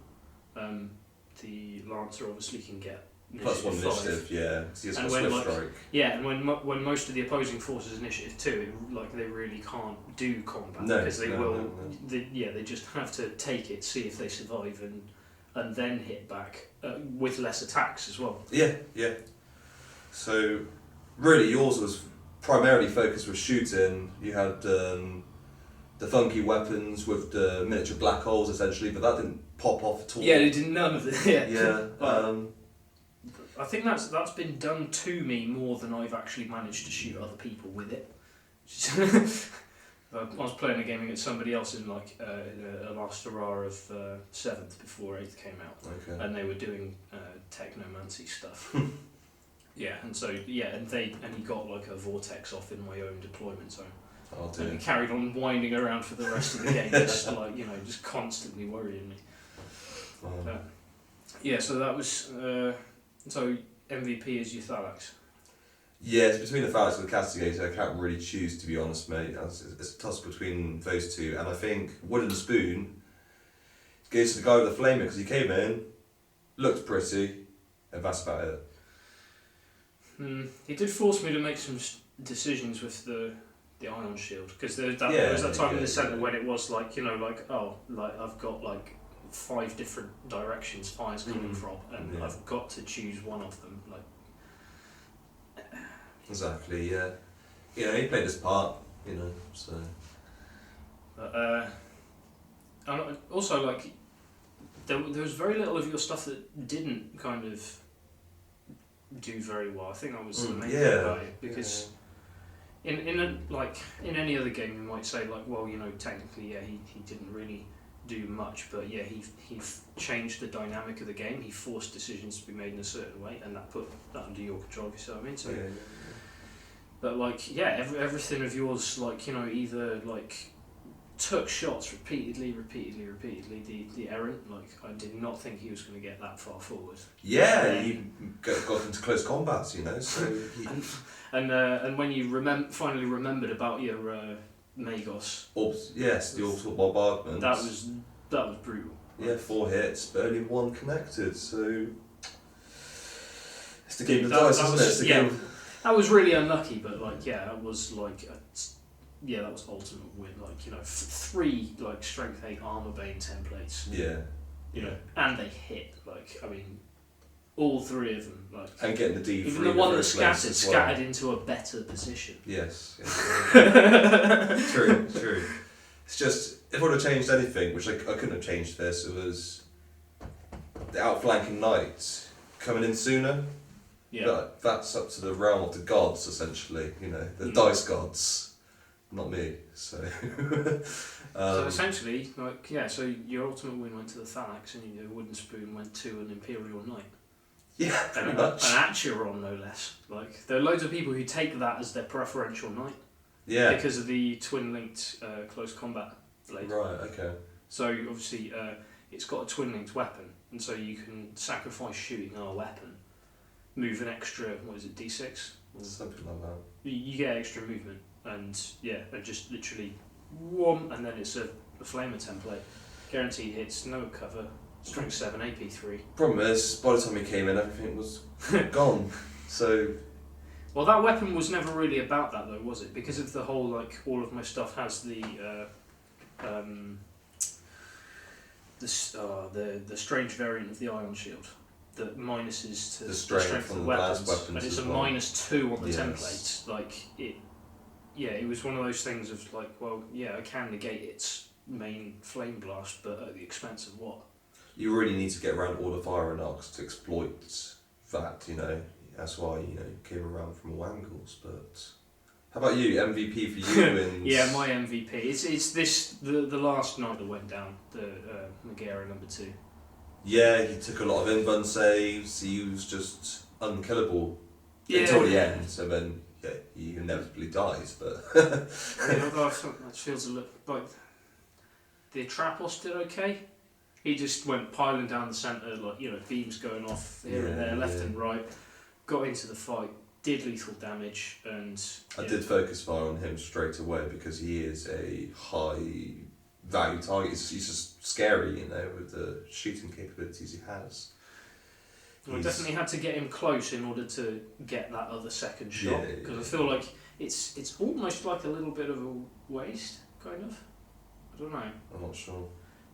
The Lancer obviously can get +1 5. initiative, yeah. So And got when, swift like, strike. Yeah, and when most of the opposing forces initiative 2, they really can't do combat because they will. They just have to take it, see if they survive, and then hit back with less attacks as well. Yeah. So really, yours was primarily focused with shooting. You had the funky weapons with the miniature black holes essentially, but that didn't pop off at all. Yeah, they did none of it. Yeah. Yeah. I think that's been done to me more than I've actually managed to shoot other people with it. I was playing a game against somebody else in like a last hurrah of 7th before 8th came out, Okay. and they were doing technomancy stuff. Yeah, and so and he got like a vortex off in my own deployment zone, Oh and he dear. carried on winding around for the rest of the game, just just constantly worrying me. Oh. Yeah, so that was so MVP is your Thalax. Yeah, it's between the Phalanx and the Castigator. I can't really choose, to be honest, mate. It's a toss between those two, and I think Wooden Spoon goes to the guy with the flamer because he came in, looked pretty, and that's about it. He did force me to make some decisions with the ion shield because there was that time in the centre when it was like I've got like 5 different directions fire's coming from, and I've got to choose one of them. Like exactly, yeah. He played his part, so. And also like there was very little of your stuff that didn't kind of do very well. I think that was the main thing about it because. In any other game, you might say like, well, technically, he didn't really do much, but yeah, he changed the dynamic of the game. He forced decisions to be made in a certain way, and that put that under your control. You see what I mean? So, but like, yeah, everything of yours, like either like took shots repeatedly. The errant, like I did not think he was going to get that far forward. Yeah, he got into close combats, so. And when you finally remembered about your Magos. Yes, the orbital bombardment. That was brutal. Yeah, 4 hits, but only 1 connected. So it's the game of dice, isn't it? It's the game. That was really unlucky, but that was that was ultimate win. 3 strength 8 armor bane templates. Yeah. And they hit. All 3 of them. And getting the D3. Even the one that scattered into a better position. Yes. True. It's just, if I would have changed anything, which I couldn't have changed this, it was the outflanking knight coming in sooner. Yeah. But that's up to the realm of the gods, essentially. The dice gods, not me. So. So essentially, so your ultimate win went to the Thalax, and your Wooden Spoon went to an Imperial Knight. Yeah, pretty An much. Acheron, no less. Like, there are loads of people who take that as their preferential knight Yeah. because of the twin-linked close combat blade. Right, okay. So, obviously, it's got a twin-linked weapon, and so you can sacrifice shooting our weapon, move an extra, what is it, d6? Something like that. You get extra movement, and yeah, and just literally, whom, and then it's a flamer template. Guaranteed hits, no cover, strength 7, AP 3. Problem is, by the time he came in, everything was gone. So, Well, that weapon was never really about that though, was it? Because of the whole, like, all of my stuff has the strange variant of the ion shield that minuses to The the strength strength from of the glass weapons, weapons and it's as a well. -2 on the Yes. template. Like it, yeah, it was one of those things of like, well, yeah, I can negate its main flame blast, but at the expense of what? you really need to get around all the fire and arcs to exploit that, you know. That's why, you know, came around from all angles. But how about you? MVP for you? And Yeah, my MVP. It's the last night that went down, the Megara #2. Yeah, he took a lot of invuln saves. He was just unkillable Yeah. until the end. So then, yeah, he inevitably dies. But Yeah, although I thought that feels a little like the Atrapos did okay. He just went piling down the centre, like, you know, beams going off here and Yeah, there, left yeah. and right. Got into the fight, did lethal damage, and I yeah. did focus fire on him straight away because he is a high value target. He's just scary, you know, with the shooting capabilities he has. I definitely had to get him close in order to get that other second shot, Yeah, because yeah. I feel like it's almost like a little bit of a waste, kind of. I don't know. I'm not sure.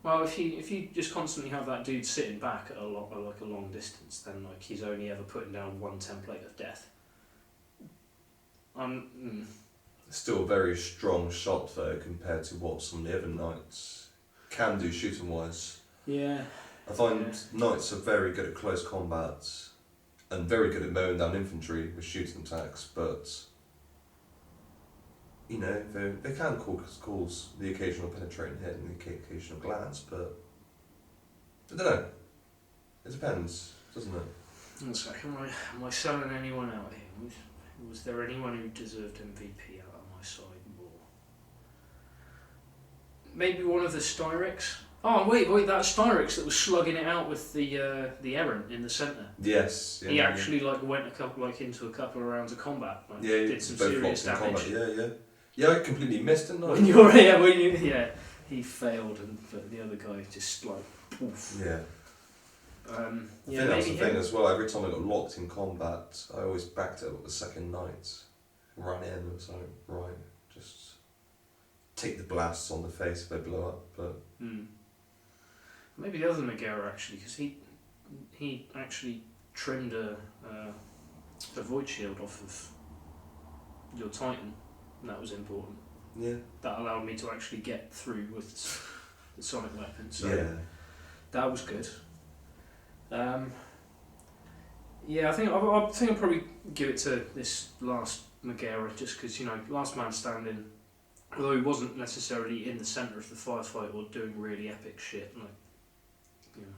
Well, if you just constantly have that dude sitting back at a long distance, then like he's only ever putting down one template of death. Still a very strong shot though compared to what some of the other knights can do shooting wise. Yeah. I find knights are very good at close combat and very good at mowing down infantry with shooting attacks, but you know, they can cause the occasional penetrating hit and the occasional glance, but I don't know. It depends, doesn't it? One second, am I selling anyone out here? Was there anyone who deserved MVP out on my side more? Maybe one of the Styrex? Oh, wait, that Styrex that was slugging it out with the errant in the centre. Yes. Yeah, He actually went into a couple of rounds of combat. Like, yeah, did some both serious locked in damage. combat. Yeah. Yeah, I completely missed it. When he failed, but the other guy just like poof. Yeah. Yeah, I think that's the maybe thing him. as well. Every time I got locked in combat, I always backed it up with the second knight. Ran in and was like, right, just take the blasts on the face if they blow up. But Maybe the other Megara actually, because he actually trimmed a void shield off of your Titan, and that was important. yeah, That allowed me to actually get through with the sonic weapon, so yeah, that was good. Yeah, I think I'll probably give it to this last Megara, just because, you know, last man standing, although he wasn't necessarily in the centre of the firefight or doing really epic shit, like, you know.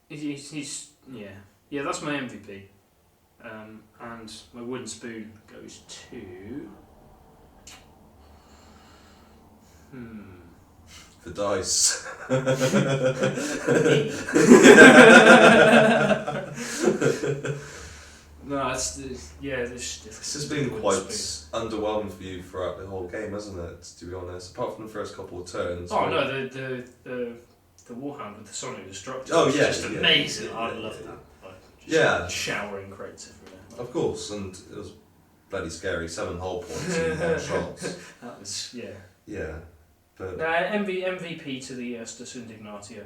He's yeah, that's my MVP. And my wooden spoon goes to the dice. No, this has been quite underwhelming for you throughout the whole game, hasn't it? To be honest, apart from the first couple of turns. Oh no, the Warhound with the Sonic Destructor. Oh, was yeah, just yeah, amazing. yeah, I yeah, love yeah. that. Like, just Yeah. showering crates everywhere. Of course, and it was bloody scary. 7 hull points in 1 shot. That was Yeah, but MVP to the Iustus Indignatio,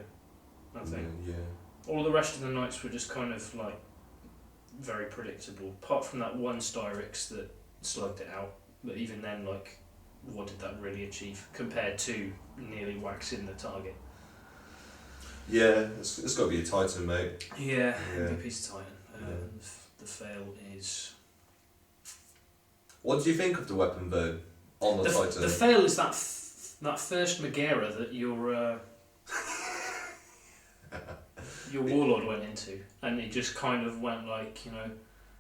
I think. yeah. All the rest of the knights were just kind of like very predictable, apart from that one Styrex that slugged it out. But even then, like, what did that really achieve compared to nearly waxing the target? Yeah, it's got to be a Titan, mate. Yeah, Yeah. MVP's Titan. Yeah. The fail is. What do you think of the weapon though on the Titan? The fail is that that first Megara that you're your warlord went into, and it just kind of went like, you know,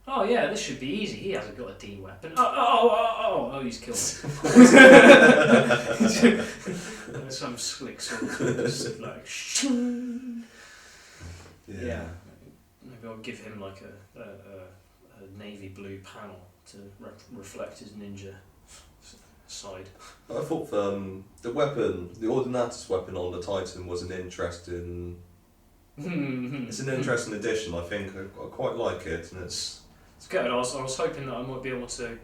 oh yeah, this should be easy. He hasn't got a D weapon. Oh, he's killed him. Some slick sort of just like, yeah. Maybe I'll give him like a navy blue panel to reflect his ninja side. I thought the weapon, the Ordinatus weapon on the Titan was an interesting. It's an interesting addition. I think I quite like it, and it's good. I was hoping that I might be able to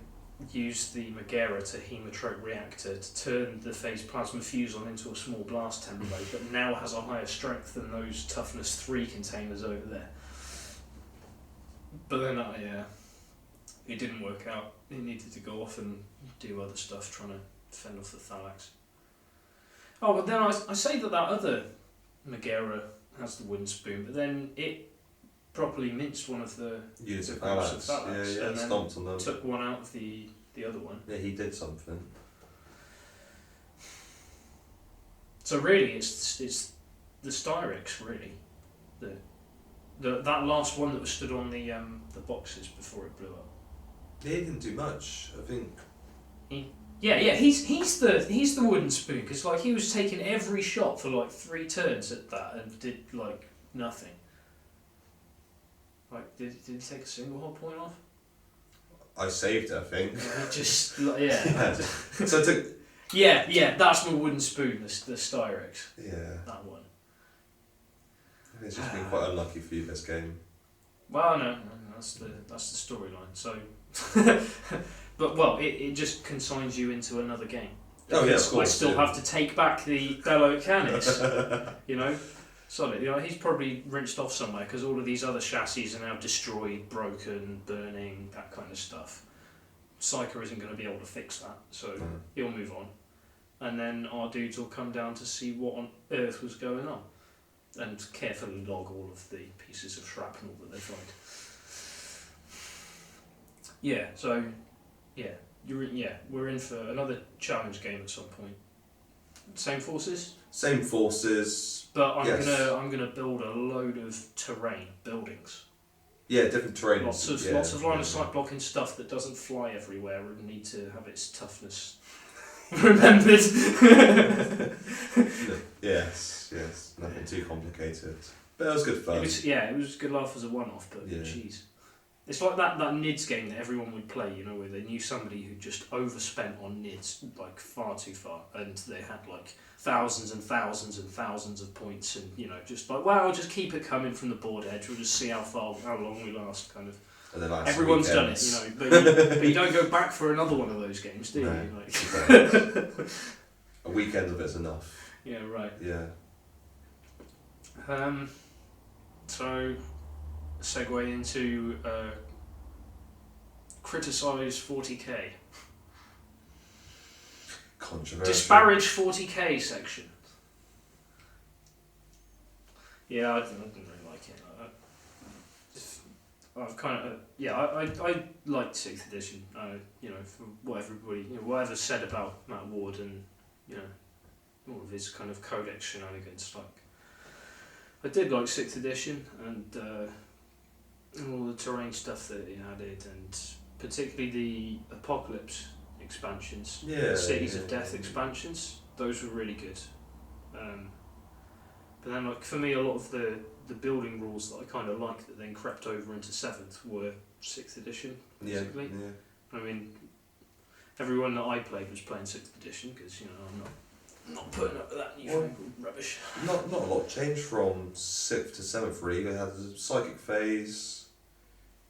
use the Megara to hemotrope reactor to turn the phase plasma fusion into a small blast template that now has a higher strength than those toughness 3 containers over there. But then it didn't work out. It needed to go off and do other stuff trying to fend off the Thalax. Oh, but then I say that other Megara has the wind spoon, but then it properly minced one of the groups of Thalax, and then stomped on them. Took one out of the other one. Yeah, he did something. So really, it's the Styrex really, that last one that was stood on the boxes before it blew up. He didn't do much, I think. He's the wooden spoon, because like he was taking every shot for like 3 turns at that and did like nothing. Like did he take a single hot point off? I saved it, I think. Yeah, just yeah. So I took. Yeah, that's my wooden spoon, the Styrex. Yeah. That one. I think it's just been quite unlucky for you this game. Well, no, that's the storyline. So, but it just consigns you into another game. Oh yeah, of course. I still have to take back the Bello Canis. You know, solid. You know, he's probably rinsed off somewhere because all of these other chassis are now destroyed, broken, burning, that kind of stuff. Psyker isn't going to be able to fix that, so he'll move on. And then our dudes will come down to see what on earth was going on, and carefully log all of the pieces of shrapnel that they find. Yeah, so we're in for another challenge game at some point. Same forces? Same forces. But I'm gonna build a load of terrain buildings. Yeah, different terrains. Lots of line of sight blocking stuff that doesn't fly everywhere and need to have its toughness remembered. Yes, nothing too complicated. But it was good fun. It was a good laugh as a one-off, but jeez. It's like that NIDS game that everyone would play, you know, where they knew somebody who just overspent on NIDS like far too far, and they had like thousands and thousands and thousands of points, and you know, just like, well, just keep it coming from the board edge. We'll just see how long we last, kind of. And then everyone's done it, you know, but you don't go back for another one of those games, do you? No, Like, a weekend of it's enough. Yeah, right. Yeah. So, segue into criticise 40k. Controversial. Disparage 40k section. Yeah, I didn't really like it. I've kind of I liked 6th edition. You know, for what everybody, you know, whatever's said about Matt Ward and you know all of his kind of codex shenanigans, like I did like 6th edition and all the terrain stuff that he added, and particularly the Apocalypse expansions, the Cities of Death expansions. Those were really good. But then, like for me, a lot of the building rules that I kind of liked that then crept over into 7th were 6th edition, basically. Yeah. I mean, everyone that I played was playing 6th edition because, you know, I'm not putting up with that newfangled rubbish. Not a lot changed from 6th to 7th really. They had the psychic phase,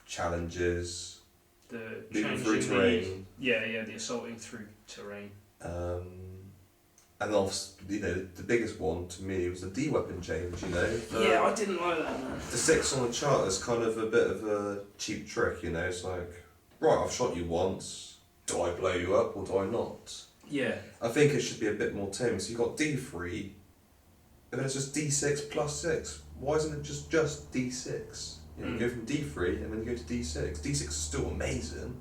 challenges, the moving through terrain. The assaulting through terrain. And obviously, you know, the biggest one to me was the D weapon change, you know. Yeah, I didn't like that, man. The 6 on the chart is kind of a bit of a cheap trick, you know. It's like, right, I've shot you once. Do I blow you up or do I not? Yeah. I think it should be a bit more tame. So you've got D3, and then it's just D6 plus 6. Why isn't it just D6? You know, you go from D3 and then you go to D6. D6 is still amazing.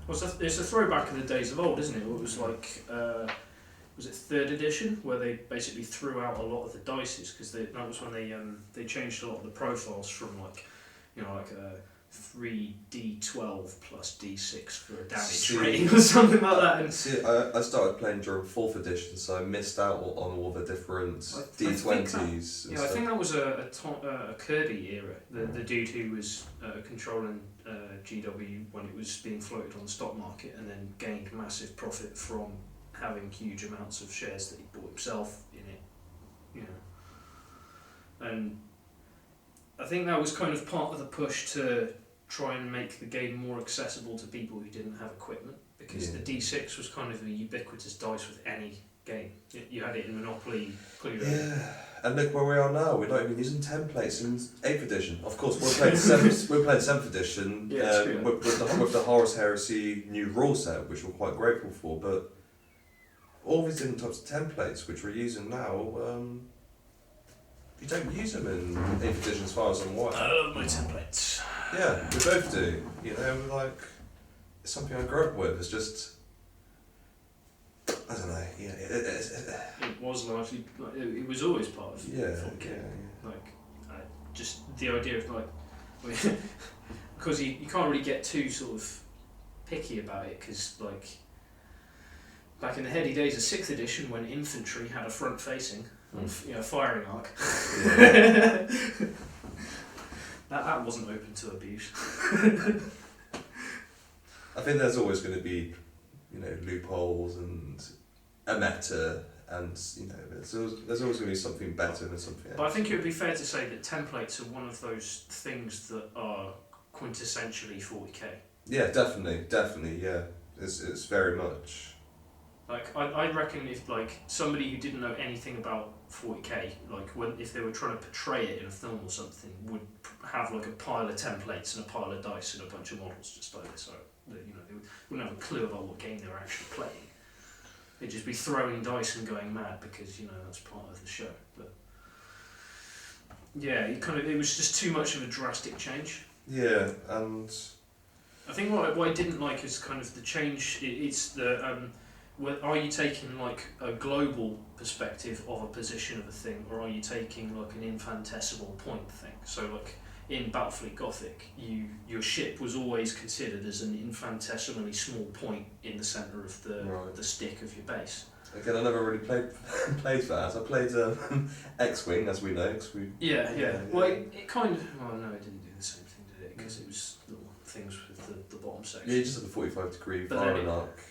Well, it's a throwback of the days of old, isn't it? It was like, was it 3rd edition, where they basically threw out a lot of the dices, because that was when they changed a lot of the profiles from like, you know, like a 3d12 plus d6 for a damage rating or something like that. And see, I started playing during 4th edition, so I missed out on all the different d20s. I think that was a Kirby era. The dude who was controlling GW when it was being floated on the stock market, and then gained massive profit from having huge amounts of shares that he bought himself in it, you know. And I think that was kind of part of the push to try and make the game more accessible to people who didn't have equipment, because the D6 was kind of a ubiquitous dice with any game. You had it in Monopoly, Cluedo. Yeah, and look where we are now. We're not even using templates in 8th edition. Of course, we're playing 7th edition with the Horus Heresy new rule set, which we're quite grateful for. But all these different types of templates which we're using now, you don't use them in 8th edition as far as I'm aware. I love my templates. Yeah, we both do. You know, like, it's something I grew up with. It's just, I don't know. Yeah, it was largely like it was always part of yeah. Like, just the idea of like, because you can't really get too sort of picky about it, because like back in the heady days of 6th edition, when infantry had a front facing, firing arc. Yeah. That wasn't open to abuse. I think there's always going to be, loopholes and a meta, and there's always going to be something better than something else. But I think it would be fair to say that templates are one of those things that are quintessentially 40k. Yeah, definitely, yeah. It's very much. Like, I reckon if like somebody who didn't know anything about 40k, like if they were trying to portray it in a film or something, would have like a pile of templates and a pile of dice and a bunch of models just like this, so they wouldn't have a clue about what game they were actually playing. They'd just be throwing dice and going mad because that's part of the show. But yeah, it was just too much of a drastic change. Yeah, and I think what I didn't like is kind of the change. It's the are you taking like a global perspective of a position of a thing, or are you taking like an infinitesimal point thing? So like in Battlefleet Gothic, your ship was always considered as an infinitesimally small point in the centre of the stick of your base. Again, I never really played that. I played X-Wing, as we know. Yeah. Well, it kind of... Oh, no, it didn't do the same thing, did it? Because it was little things with the bottom section. Yeah, you just had the 45-degree firing arc.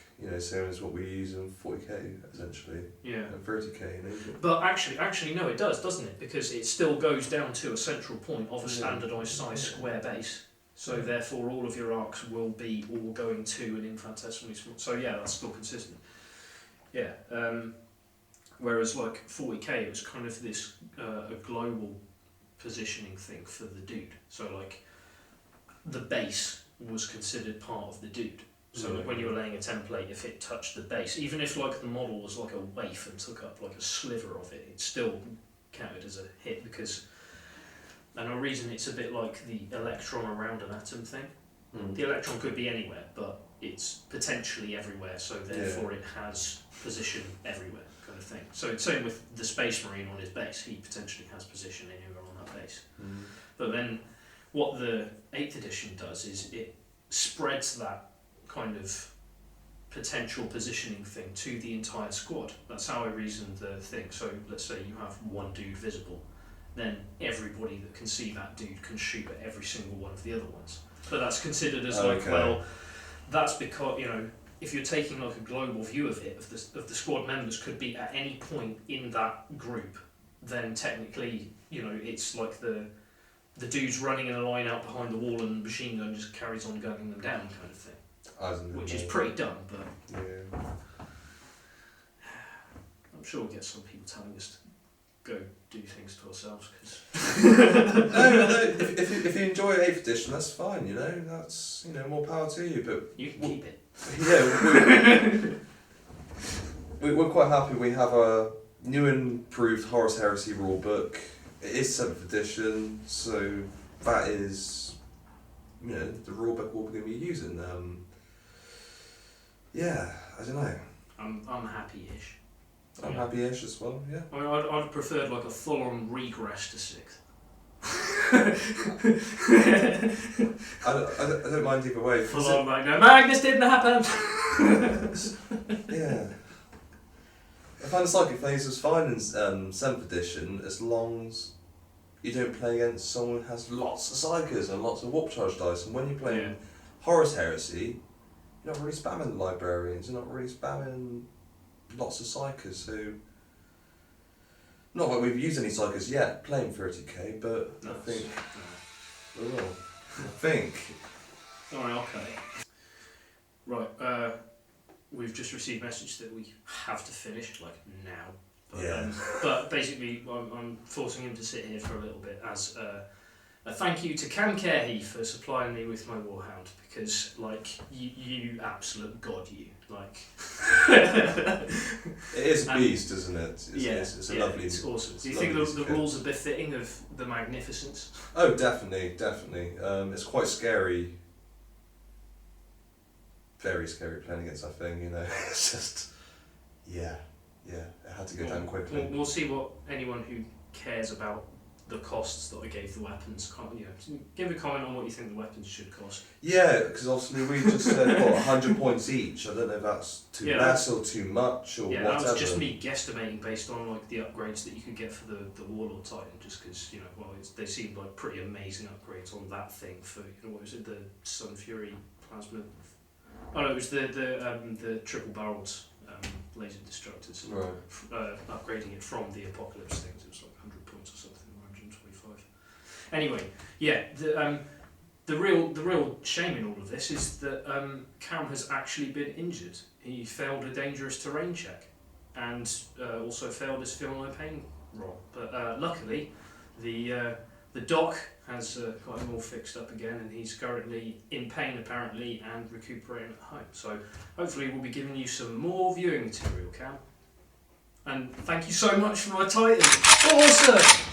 Same as what we use in 40k, essentially. Yeah. And 30k in Asia. But actually, no, it does, doesn't it? Because it still goes down to a central point of a standardised size square base. So therefore, all of your arcs will be all going to an infinitesimally small. So yeah, that's still consistent. Yeah. Whereas like 40k, it was kind of this a global positioning thing for the dude. So like the base was considered part of the dude. So like when you were laying a template, if it touched the base, even if like the model was like a waif and took up like a sliver of it, it still counted as a hit, because, and a reason it's a bit like the electron around an atom thing. The electron could be anywhere, but it's potentially everywhere, so therefore it has position everywhere, kind of thing. So it's same with the Space Marine on his base, he potentially has position anywhere on that base. But then what the 8th edition does is it spreads that kind of potential positioning thing to the entire squad. That's how I reasoned the thing. So let's say you have one dude visible, then everybody that can see that dude can shoot at every single one of the other ones. But that's considered as that's because if you're taking like a global view of it, of the squad members could be at any point in that group, then technically it's like the dude's running in a line out behind the wall and the machine gun just carries on gunning them down, kind of thing. Which is pretty dumb, but I'm sure we'll get some people telling us to go do things to ourselves. No. If you enjoy 8th edition, that's fine. That's more power to you. But you can keep it. Yeah, we're quite happy. We have a new improved Horus Heresy rulebook. It is 7th edition, so that is the rulebook we're going to be using. Yeah, I don't know. I'm happy-ish. I'm happy-ish as well, yeah. I mean, I'd have preferred like a full-on regress to 6th. I don't mind either way. Full on like, no, Magnus didn't happen! Yeah. I find the psychic phase was fine in 7th edition as long as you don't play against someone who has lots of psychers and lots of warp charge dice. And when you're playing Horus Heresy, you're not really spamming the librarians, you're not really spamming lots of psychers, so... Not that we've used any psychers yet playing 30k, but I think we will. I think. Alright, okay. Right, we've just received a message that we have to finish, like, now. But, but basically, I'm forcing him to sit here for a little bit as a thank you to Cam Carehy for supplying me with my Warhound, because, like, you absolute god, you. Like... It is a beast, isn't it? It's a lovely... It's awesome. Do you think the rules are befitting of the magnificence? Oh, definitely, definitely. It's quite scary. Very scary playing against that thing, you know. It's just... Yeah, it had to go down quickly. We'll see what anyone who cares about the costs that I gave the weapons, give a comment on what you think the weapons should cost. Yeah, because obviously we just said, 100 points each. I don't know if that's too less or too much or whatever. Yeah, that was just me guesstimating based on like the upgrades that you could get for the Warlord Titan, just because, they seemed like pretty amazing upgrades on that thing for, what was it, the Sun Fury Plasma... Oh no, it was the triple barreled laser destructors. Right. Upgrading it from the Apocalypse things, it was like 100 points or something, or 125. Anyway, yeah, the real shame in all of this is that Cam has actually been injured. He failed a dangerous terrain check, and also failed his feel no pain roll. But luckily, the doc has got him all fixed up again, and he's currently in pain apparently and recuperating at home. So hopefully we'll be giving you some more viewing material, Cam. And thank you so much for my Titan. Awesome!